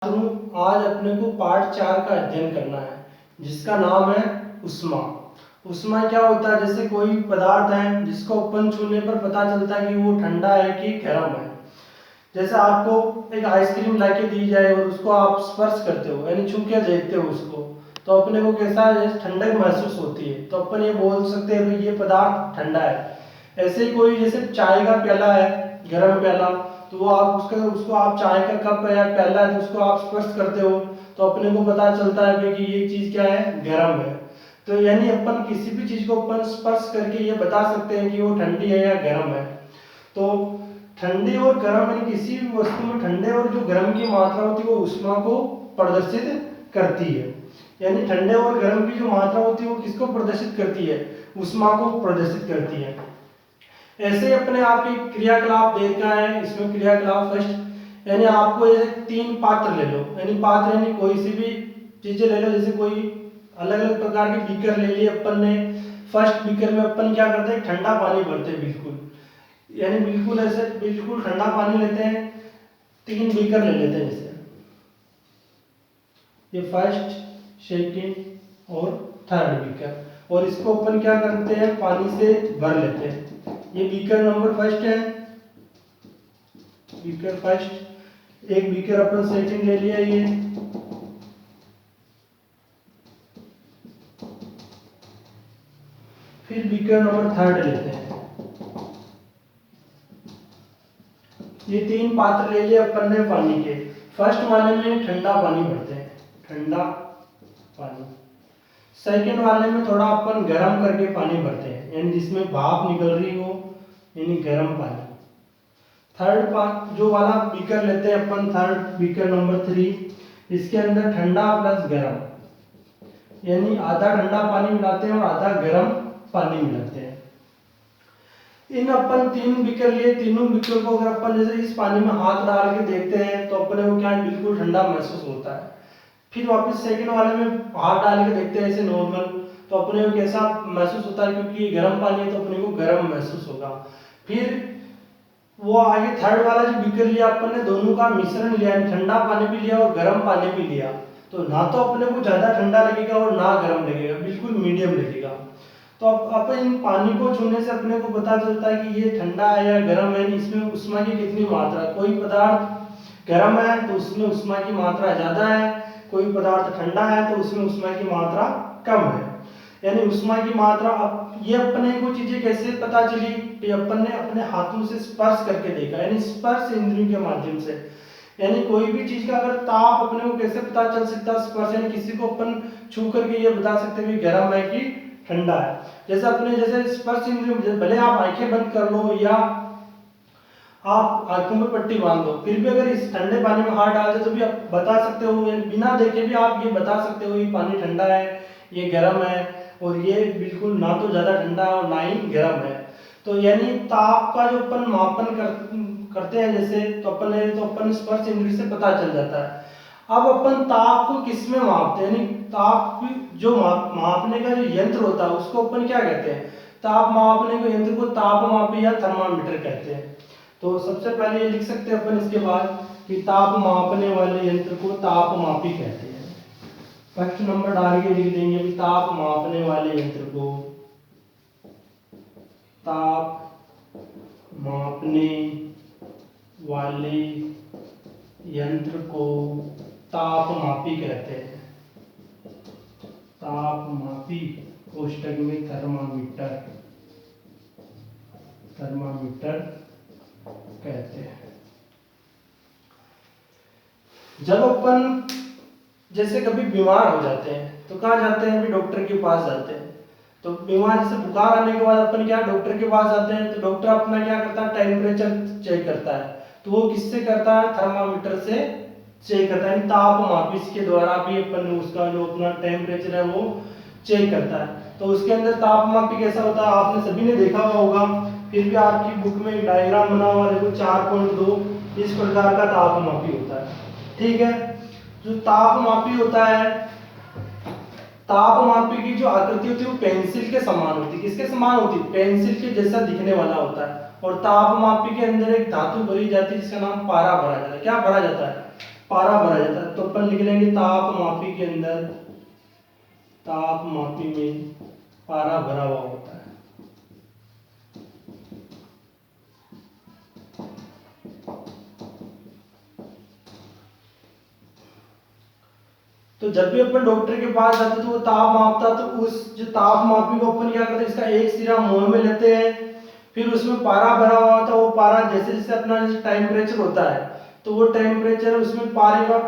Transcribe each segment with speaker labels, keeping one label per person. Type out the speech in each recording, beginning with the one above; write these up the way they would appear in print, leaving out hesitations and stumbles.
Speaker 1: आज अपने को पार्ट 4 का अध्ययन करना है जिसका नाम है उष्मा। उष्मा क्या होता है? जैसे कोई पदार्थ है जिसको अपन छूने पर पता चलता है कि वो ठंडा है कि गर्म है। जैसे आपको एक आइसक्रीम लाके दी जाए और उसको आप स्पर्श करते हो यानी छू के देखते हो उसको, तो अपने को कैसा ठंडक महसूस होती है, तो अपन ये बोल सकते हैं भाई ये पदार्थ ठंडा है। ऐसे ही कोई जैसे चाय का प्याला है, गर्म प्याला, तो वो आप उसको आप चाय का कप है या प्याला है तो उसको आप स्पर्श करते हो तो अपने को पता चलता है कि ये चीज क्या है, गर्म है। तो यानी अपन किसी भी चीज को अपन स्पर्श करके ये बता सकते हैं कि वो ठंडी है या गर्म है। तो ठंडी और गर्म यानी किसी भी वस्तु में ठंडे और जो गर्म की मात्रा होती है वो उष्मा को प्रदर्शित करती है। यानी ठंडे और गर्म की जो मात्रा होती है वो किसको प्रदर्शित करती है? उष्मा को प्रदर्शित करती है। ऐसे अपने आप एक क्रियाकलाप देखा है, इसमें क्रियाकलाप फर्स्ट यानी आपको जैसे 3 पात्र ले लो, यानी पात्र यानी कोई सी भी चीजें ले लो, जैसे कोई अलग अलग प्रकार के बीकर ले लिए अपन ने। फर्स्ट बीकर में अपन क्या करते हैं, ठंडा पानी भरते हैं, बिल्कुल यानी बिल्कुल ऐसे बिल्कुल ठंडा पानी लेते हैं। 3 बीकर ले लेते हैं, जैसे ये फर्स्ट, सेकंड और थर्ड बीकर, और इसको अपन क्या करते हैं, पानी से भर लेते हैं। ये बीकर नंबर फर्स्ट है, बीकर फर्स्ट। एक बीकर अपन सेकंड ले लिया ये, फिर बीकर नंबर थर्ड लेते हैं। ये 3 पात्र ले लिए अपन ने पानी के। फर्स्ट वाले में ठंडा पानी भरते हैं, ठंडा पानी। सेकंड वाले में थोड़ा अपन गर्म करके पानी भरते हैं, यानी जिसमें भाप निकल रही हो, यानी गर्म पानी। थर्ड जो वाला बीकर लेते हैं अपन, थर्ड बीकर नंबर 3, इसके अंदर ठंडा प्लस गर्म, यानी आधा ठंडा पानी मिलाते हैं और आधा गर्म पानी मिलाते हैं। इन अपन 3 बीकर लिए, तीनों बीकर को अगर अपन जैसे इस पानी में हाथ डाल के देखते हैं तो अपने को क्या है, बिल्कुल ठंडा महसूस होता है। फिर वापस सेकंड वाले में हाथ डाल के देखते हैं ऐसे नॉर्मल, तो अपने को कैसा महसूस होता है, क्योंकि ये गर्म पानी है तो अपने को गर्म महसूस होगा। फिर वो आगे थर्ड वाला जो बीकर लिया अपन ने, दोनों का मिश्रण लिया, ठंडा पानी भी लिया और गर्म पानी भी लिया, तो ना तो अपने को ज्यादा ठंडा लगेगा और ना गर्म लगेगा, बिल्कुल मीडियम लगेगा। तो अब अपन इन पानी को छूने से अपने को पता चलता है कि ये ठंडा है या गर्म है, इसमें उष्मा की कितनी मात्रा है। कोई पदार्थ गर्म है तो उसमें उष्मा की मात्रा ज्यादा है, कोई पदार्थ ठंडा है तो उसमें उष्मा की मात्रा कम है। यानी उष्मा की मात्रा, अब ये अपने को चीजें कैसे पता चली कि अपन ने अपने हाथों से स्पर्श करके देखा, यानी स्पर्श इंद्रियों के माध्यम से। यानी कोई भी चीज का अगर ताप अपने को कैसे पता चल सकता है, स्पर्श, यानी किसी को अपन छू करके ये बता सकते हैं कि गर्म है कि ठंडा है। जैसे अपने जैसे स्पर्श इंद्रियों, भले आप आंखें बंद कर लो या आप आंखों में पट्टी बांध दो, फिर भी अगर इस ठंडे पानी में हाथ डाल दे तो भी आप बता सकते हो, बिना देखे भी आप ये बता सकते हो ये पानी ठंडा है, ये गर्म है, और ये बिल्कुल ना तो ज्यादा ठंडा है और ना ही गर्म है। तो यानी ताप का जो अपन मापन करते हैं जैसे, तो अपन स्पर्श इंद्रिय से पता चल जाता है। अब अपन ताप को किस में मापते हैं, यानी ताप जो मापने का जो यंत्र होता है उसको अपन क्या कहते हैं? ताप मापने के यंत्र को तापमापी या थर्मामीटर कहते हैं। तो सबसे पहले ये लिख सकते हैं अपन इसके बाद कि ताप मापने वाले यंत्र को तापमापी कहते हैं। फर्स्ट नंबर डाल के लिख देंगे कि ताप मापने वाले यंत्र को ताप मापने वाले यंत्र को तापमापी कहते हैं। तापमापी कोष्टक में थर्मामीटर, थर्मामीटर कहते हैं। जब अपन जैसे कभी बीमार हो जाते हैं तो कहाँ जाते हैं, अभी डॉक्टर के पास जाते हैं। तो बीमार जैसे बुखार आने के बाद अपन क्या डॉक्टर के पास जाते हैं, तो डॉक्टर अपना क्या करता है, टेम्परेचर चेक करता है। तो वो किससे करता है, थर्मामीटर से चेक करता है, तापमापी के द्वारा भी अपन उसका जो अपना टेम्परेचर है वो चेक करता है। तो उसके अंदर तापमापी कैसा होता है आपने सभी ने देखा हुआ होगा, फिर भी आपकी बुक में एक डायग्राम बना हुआ देखो 4.2, इस प्रकार का तापमापी होता है। ठीक है, जो तापमापी होता है, तापमापी की जो आकृति होती है वो पेंसिल के समान होती है। किसके समान होती है? पेंसिल के जैसा दिखने वाला होता है। और तापमापी के अंदर एक धातु भरी जाती है जिसका नाम पारा भरा जाता है। क्या भरा जाता है? पारा भरा जाता है। तो अपन लिख लेंगे ताप मापी के अंदर, ताप मापी में पारा भरा हुआ होता है। तो जब भी अपन डॉक्टर के पास जाते तो वो ताप मापता, तो उस जो ताप मापी को अपन क्या करते हैं, इसका एक सिरा मुंह में लेते हैं, फिर उसमें पारा भरा हुआ होता है। वो पारा जैसे जैसे अपना टेम्परेचर होता है तो वो टेम्परेचर उसमें पारे का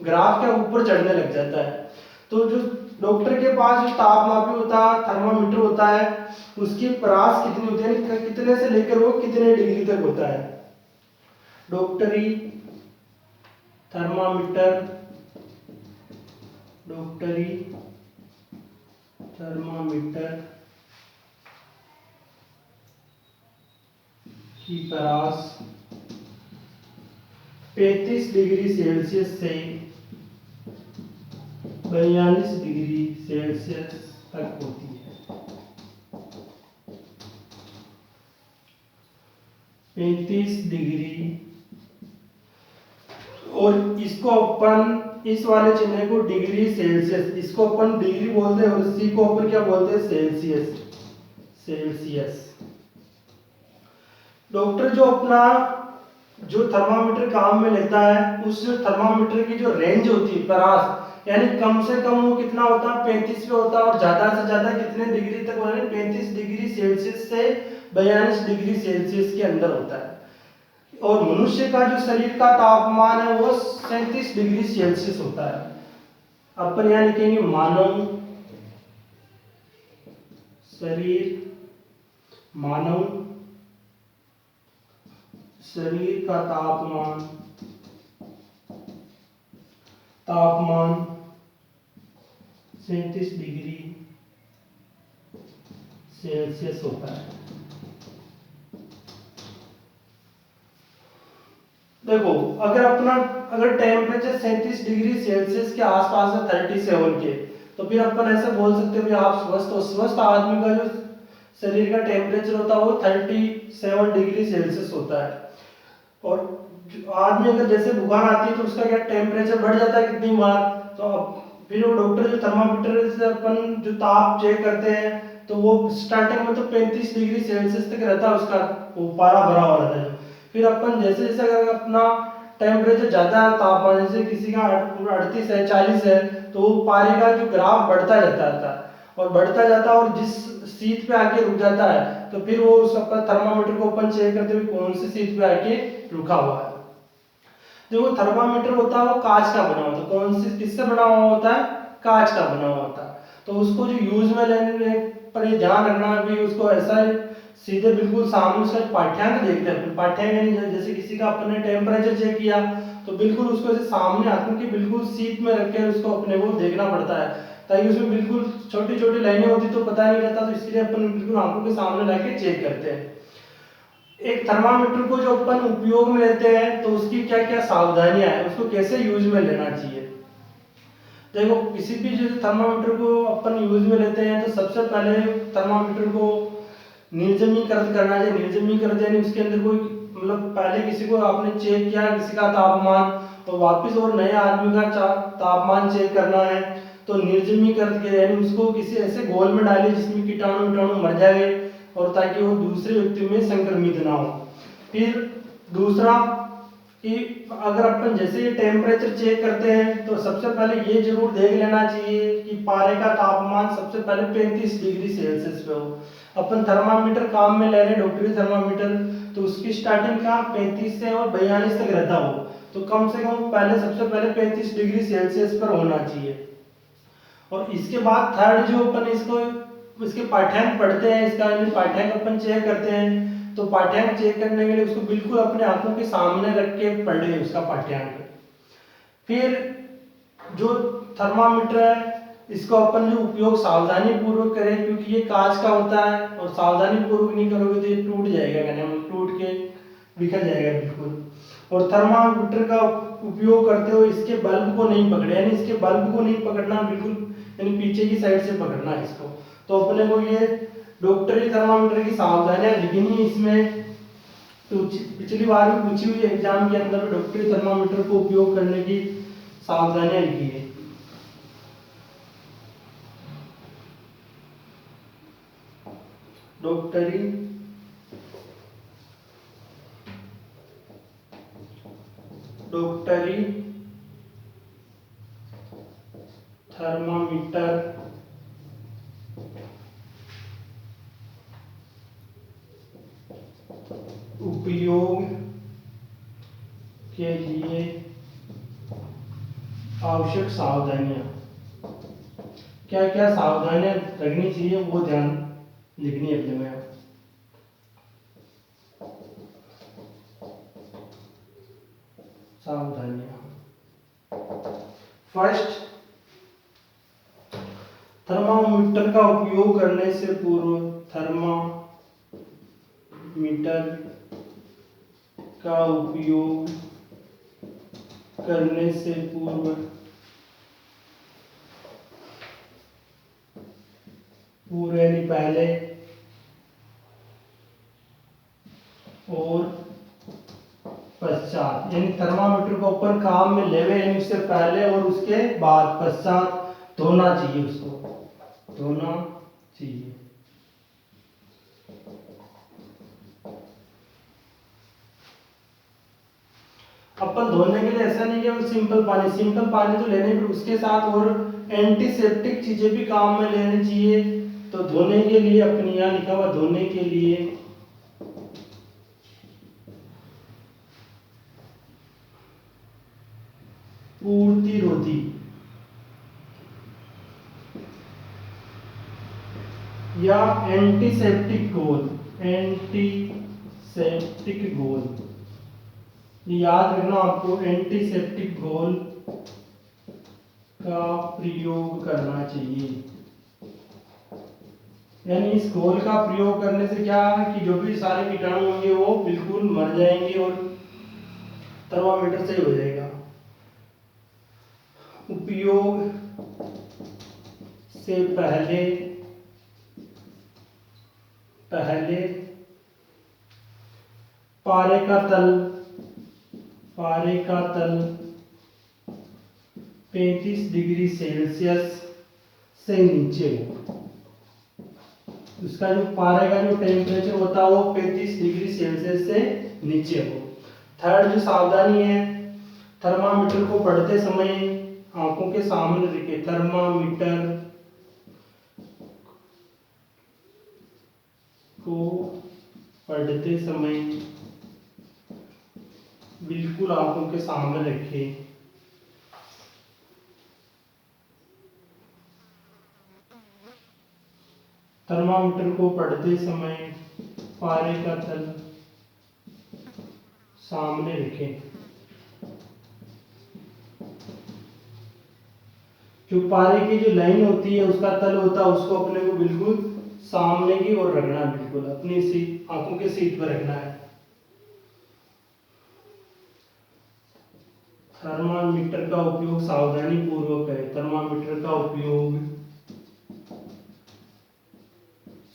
Speaker 1: ग्राफ के ऊपर चढ़ने लग जाता है। तो जो डॉक्टर के पास जो ताप मापी होता है, थर्मामीटर होता है, उसकी परास कितनी होती है, कितने से लेकर वो कितने डिग्री तक होता है। डॉक्टरी थर्मामीटर, डॉक्टरी थर्मामीटर की परास 35 डिग्री सेल्सियस से 42 डिग्री सेल्सियस तक होती है। 35 डिग्री, और इसको अपन इस वाले चिन्ह को डिग्री सेल्सियस, इसको अपन डिग्री बोलते हैं और इसी को अपन क्या बोलते हैं, सेल्सियस, सेल्सियस। डॉक्टर जो अपना जो थर्मामीटर काम में लेता है, उस थर्मामीटर की जो रेंज होती है परास, यानी कम से कम वो कितना होता है, 35 पे होता है, और ज्यादा से ज्यादा कितने डिग्री तक होता है, 35 डिग्री सेल्सियस से 42 डिग्री सेल्सियस के अंदर होता है। और मनुष्य का जो शरीर का तापमान है वो 37 डिग्री सेल्सियस होता है। अपन यहां लिखेंगे मानव शरीर, मानव शरीर का तापमान, तापमान 37 डिग्री सेल्सियस होता है। देखो अगर टेम्परेचर 37 डिग्री सेल्सियस के आसपास है 37 के, तो फिर अपन ऐसे बोल सकते हैं आप स्वस्थ हो। स्वस्थ आदमी का जो शरीर का टेम्परेचर होता है वो 37 डिग्री सेल्सियस होता है। और आदमी अगर जैसे बुखार आती है तो उसका क्या टेम्परेचर बढ़ जाता है कितनी बार, तो अब फिर वो डॉक्टर जो थर्मामीटर से अपन जो ताप चेक करते हैं तो वो स्टार्टिंग में तो 35 डिग्री सेल्सियस तक रहता है, उसका वो पारा भरा हुआ रहता है। फिर अपन जैसे जैसे अगर अपना टेम्परेचर ज्यादा है, तापमान जैसे किसी का 38 है, 40 है, तो वो पारे का जो ग्राफ बढ़ता जाता है और बढ़ता जाता है, और जिस सीट पे आके रुक जाता है तो फिर वो उस थर्मामीटर को अपन चेक करते हुए कौन सी सीट पे आके रुका हुआ है। जो वो थर्मामीटर होता है वो कांच का बना होता है। कौन सी किससे बना हुआ होता है, कांच का बना हुआ होता है। तो उसको जो यूज में लेने पर ये ध्यान रखना भी, उसको ऐसा सीधे बिल्कुल सामने उसका पाठ्यांक देखते हैं। पाठ्यांक जैसे किसी का अपने टेम्परेचर चेक किया तो बिल्कुल उसको ऐसे सामने आंखों की बिल्कुल सीट में रख के उसको अपने को देखना पड़ता है, ताकि उसमें बिल्कुल छोटी छोटी लाइनें होती तो पता नहीं रहता, तो इसलिए अपन बिल्कुल आंखों के सामने लाके चेक करते हैं। एक थर्मामीटर को जो अपन उपयोग में लेते हैं तो उसकी क्या क्या सावधानियां हैं, उसको कैसे यूज में लेना चाहिए। देखो किसी भी जो थर्मामीटर को अपन यूज में लेते हैं तो सबसे पहले थर्मामीटर को निर्जमीकृत करना चाहिए। निर्जमीकृत यानी उसके अंदर कोई मतलब पहले किसी को आपने चेक किया किसी का तापमान, तो वापस और नए आदमी का तापमान चेक करना है तो निर्जमीकृत किया, यानी उसको किसी ऐसे घोल में डालिए जिसमें कीटाणु कीटाणु मर जाए और ताकि वो दूसरे व्यक्ति में संक्रमित ना हो। फिर दूसरा कि अगर अपन जैसे टेम्परेचर चेक करते हैं तो सबसे पहले ये जरूर देख लेना चाहिए कि पारे का तापमान सबसे पहले 35 डिग्री सेल्सियस पे हो। अपन थर्मामीटर काम में ले रहे हैं डॉक्टरी थर्मामीटर, तो उसकी स्टार्टिंग का 35 से और 42 तक रहता हो, तो कम से कम पहले सबसे पहले 35 डिग्री सेल्सियस पर होना चाहिए। और इसके बाद थर्ड जो अपन इसको इसके पाठ्यांक पढ़ते हैं, इसका पाठ्यांक अपन चेक करते हैं, तो पाठ्यांक चेक करने के लिए उसको बिल्कुल अपने आंखों के सामने रख के पढ़े उसका पाठ्यांक। फिर जो थर्मामीटर है इसको अपन जो उपयोग सावधानी पूर्वक करें, क्योंकि ये कांच का होता है और सावधानी पूर्वक नहीं करोगे तो ये टूट जाएगा, कहने टूट के बिखर जाएगा बिल्कुल। और थर्मामीटर का उपयोग करते हुए इसके बल्ब को नहीं पकड़े, यानी इसके बल्ब को नहीं पकड़ना बिल्कुल, यानी पीछे की साइड से पकड़ना है इसको। तो अपने को ये डॉक्टरी थर्मामीटर की सावधानियां लिखनी है इसमें। तो पिछली बार भी पूछी हुई एग्जाम के अंदर डॉक्टरी थर्मामीटर को उपयोग करने की सावधानियां लिखी है। डॉक्टरी थर्मामीटर उपयोग के लिए आवश्यक सावधानियां, क्या क्या सावधानियां रखनी चाहिए वो ध्यान लिखनी है अपने में। सावधानियां, फर्स्ट, थर्मामीटर का उपयोग करने से पूर्व थर्मामीटर का उपयोग करने से पूर्व यानी पहले और पश्चात, यानी थर्मामीटर को ऊपर काम में लेवे यानी उससे पहले और उसके बाद पश्चात धोना चाहिए, उसको धोना चाहिए। अपन धोने के लिए ऐसा नहीं कि सिंपल पानी तो लेने, पर उसके साथ और एंटीसेप्टिक चीजें भी काम में लेनी चाहिए। तो धोने के लिए अपनी यहाँ लिखा हुआ धोने के लिए पूर्तिरोधी या एंटीसेप्टिक घोल, याद रखना आपको, एंटीसेप्टिक घोल का प्रयोग करना चाहिए। यानी इस घोल का प्रयोग करने से क्या है कि जो भी सारे कीटाणु होंगे वो बिल्कुल मर जाएंगे और थर्मामीटर सही हो जाएगा। उपयोग से पहले पारे का तल 35 डिग्री सेल्सियस से नीचे हो। उसका जो पारे का जो टेम्परेचर होता है वो 35 डिग्री सेल्सियस से नीचे हो। थर्ड जो सावधानी है, थर्मामीटर को पढ़ते समय आंखों के सामने रखे। थर्मामीटर को पढ़ते समय बिल्कुल आंखों के सामने रखें। थर्मामीटर को पढ़ते समय पारे का तल सामने रखें। जो पारे की जो लाइन होती है उसका तल होता है उसको अपने को बिल्कुल सामने की ओर रखना, बिल्कुल अपनी सीट आंखों के सीट पर रखना है। थर्मामीटर का उपयोग सावधानी पूर्वक करें। थर्मामीटर का उपयोग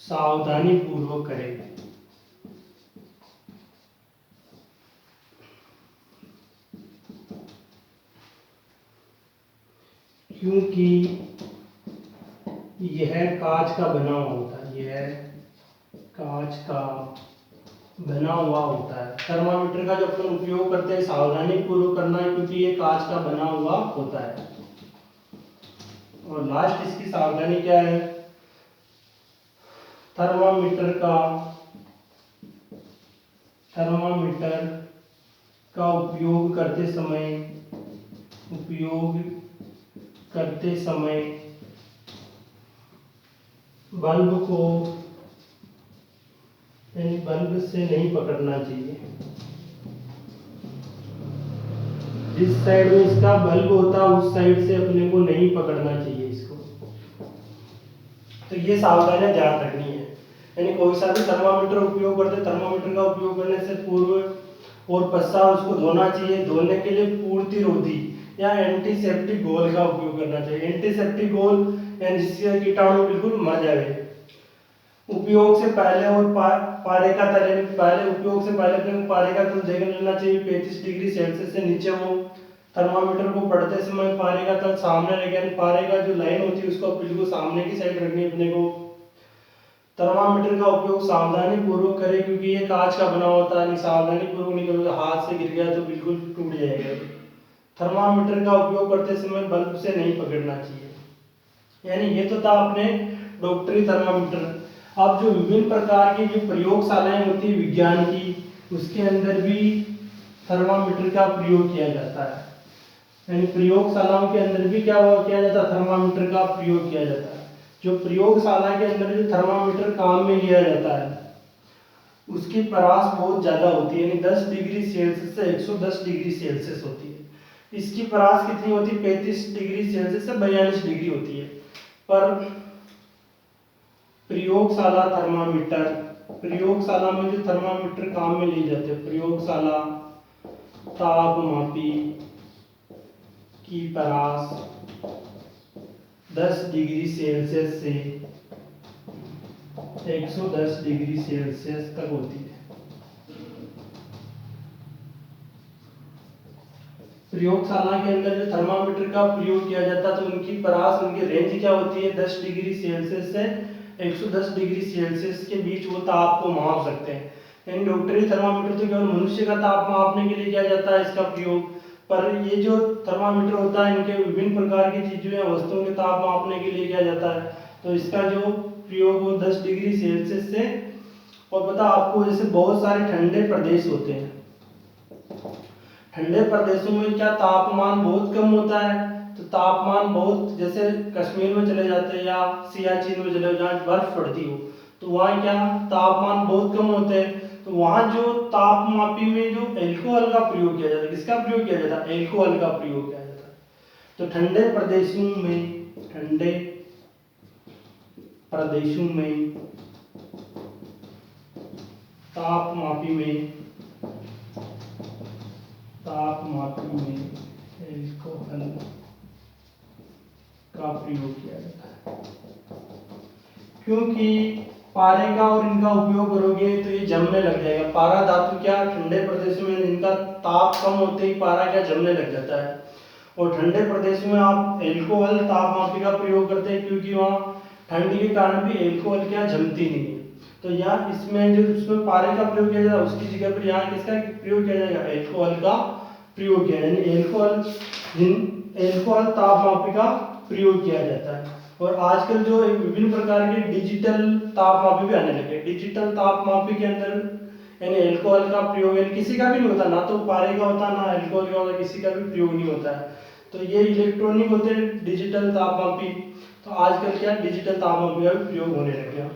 Speaker 1: सावधानी पूर्वक करें। क्योंकि यह कांच का बना हुआ होता है, यह कांच का बना हुआ होता है। थर्मामीटर का जब हम उपयोग करते हैं सावधानी पूर्वक करना है क्योंकि ये कांच का बना हुआ होता है। और लास्ट इसकी सावधानी क्या है, थर्मामीटर का उपयोग करते समय बल्ब को यानी बल्ब से नहीं पकड़ना चाहिए। जिस साइड में इसका बल्ब होता है उस साइड से अपने को नहीं पकड़ना चाहिए इसको। तो ये सावधानियां ध्यान रखनी है। यानी कोई सा भी थर्मामीटर उपयोग करते, थर्मामीटर का उपयोग करने से पूर्व और पश्चात उसको धोना चाहिए। धोने के लिए पूर्तिरोधी या एंटीसेप्टिक घोल का उपयोग करना चाहिए। एंटीसेप्टिक घोल यानी जिससे कीटाणु बिल्कुल मर जाए। उपयोग से पहले और पारे का तल, पहले उपयोग से पहले अपने को पारे का तल देख लेना चाहिए 35 डिग्री सेल्सियस से नीचे हो। थर्मामीटर को पढ़ते समय पारे का तल सामने रखें, पारे का जो लाइन होती है उसको बिल्कुल सामने की साइड रखनी है अपने को। थर्मामीटर का उपयोग सावधानी पूर्वक करें, क्योंकि ये कांच का बना होता है, सावधानी पूर्वक नहीं करोगे हाथ से गिर गया तो बिल्कुल टूट जाएगा। थर्मामीटर का उपयोग करते समय बल्ब से नहीं पकड़ना चाहिए। यानी ये तो था अपने डॉक्टरी थर्मामीटर। अब जो विभिन्न प्रकार की जो प्रयोगशालाएं होती है विज्ञान की, उसके अंदर भी थर्मामीटर का प्रयोग किया जाता है। यानी प्रयोगशालाओं के अंदर भी क्या किया जाता है, थर्मामीटर का प्रयोग किया जाता है। जो प्रयोगशाला के अंदर जो थर्मामीटर काम में लिया जाता है उसकी परास बहुत ज़्यादा होती है, यानी 10 डिग्री सेल्सियस से 110 डिग्री सेल्सियस होती है। इसकी परास कितनी होती है, 35 डिग्री सेल्सियस से 42 डिग्री होती है। पर प्रयोगशाला थर्मामीटर, प्रयोगशाला में जो थर्मामीटर काम में लिए जाते हैं, प्रयोगशाला तापमापी की परास 10 डिग्री सेल्सियस से 110 डिग्री सेल्सियस तक होती है। प्रयोगशाला के अंदर जो थर्मामीटर का प्रयोग किया जाता है तो उनकी परास, उनकी रेंज क्या होती है, 10 डिग्री सेल्सियस से 110 डिग्री सेल्सियस के बीच वो ताप को माप सकते हैं। यानी डॉक्टरी थर्मामीटर तो केवल मनुष्य का ताप मापने के लिए किया जाता है इसका प्रयोग, पर ये जो थर्मामीटर होता है इनके विभिन्न प्रकार की चीजों या वस्तुओं के ताप मापने के लिए किया जाता है। तो इसका जो प्रयोग वो 10 डिग्री सेल्सियस से, और पता आपको जैसे बहुत सारे ठंडे प्रदेश होते हैं, ठंडे प्रदेशों में क्या तापमान बहुत कम होता है, तो तापमान बहुत, जैसे कश्मीर में चले जाते हैं या सियाचिन में चले जहाँ बर्फ पड़ती हो, तो वहाँ क्या तापमान बहुत कम होते हैं। तो वहाँ जो तापमापी में जो एल्कोहल का प्रयोग किया जाता है, किसका प्रयोग किया जाता है, एल्कोहल का प्रयोग किया जाता है। तो ठंडे प्रदेशों में, ठंडे प्रदेशों में तापमापी में, तापमापी में एल्कोहल का प्रयोग किया जाता है, क्योंकि पारे का और इनका उपयोग करोगे तो ये जमने लग जाएगा। पारा धातु क्या ठंडे प्रदेशों में इनका ताप कम होते ही पारा क्या जमने लग जाता है, और ठंडे प्रदेशों में आप एल्कोहल तापमापी का प्रयोग करते हैं, क्योंकि वहाँ ठंड के कारण भी एल्कोहल क्या जमती नहीं है। तो यहाँ इसमें जो उसमें पारे का प्रयोग किया जाएगा उसकी जगह पर यहाँ किसका प्रयोग किया जाएगा, एल्कोहल का प्रयोग किया, यानी एल्कोहल तापमापी का प्रयोग किया जाता है। और आजकल जो विभिन्न प्रकार के डिजिटल तापमापी भी आने लगे। डिजिटल तापमापी के अंदर यानी एल्कोहल का प्रयोग यानी किसी का भी नहीं होता, ना तो पारे का होता ना एल्कोहल का होता, किसी का भी प्रयोग नहीं होता है। तो ये इलेक्ट्रॉनिक होते हैं डिजिटल तापमापी। तो आजकल क्या डिजिटल तापमापी का भी प्रयोग होने लग गया।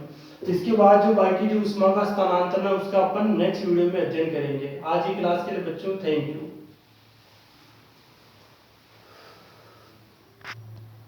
Speaker 1: इसके बाद जो बाकी जो ऊष्मा का स्थानांतरण है उसका अपन नेक्स्ट वीडियो में अध्ययन करेंगे। आज की क्लास के लिए बच्चों थैंक यू।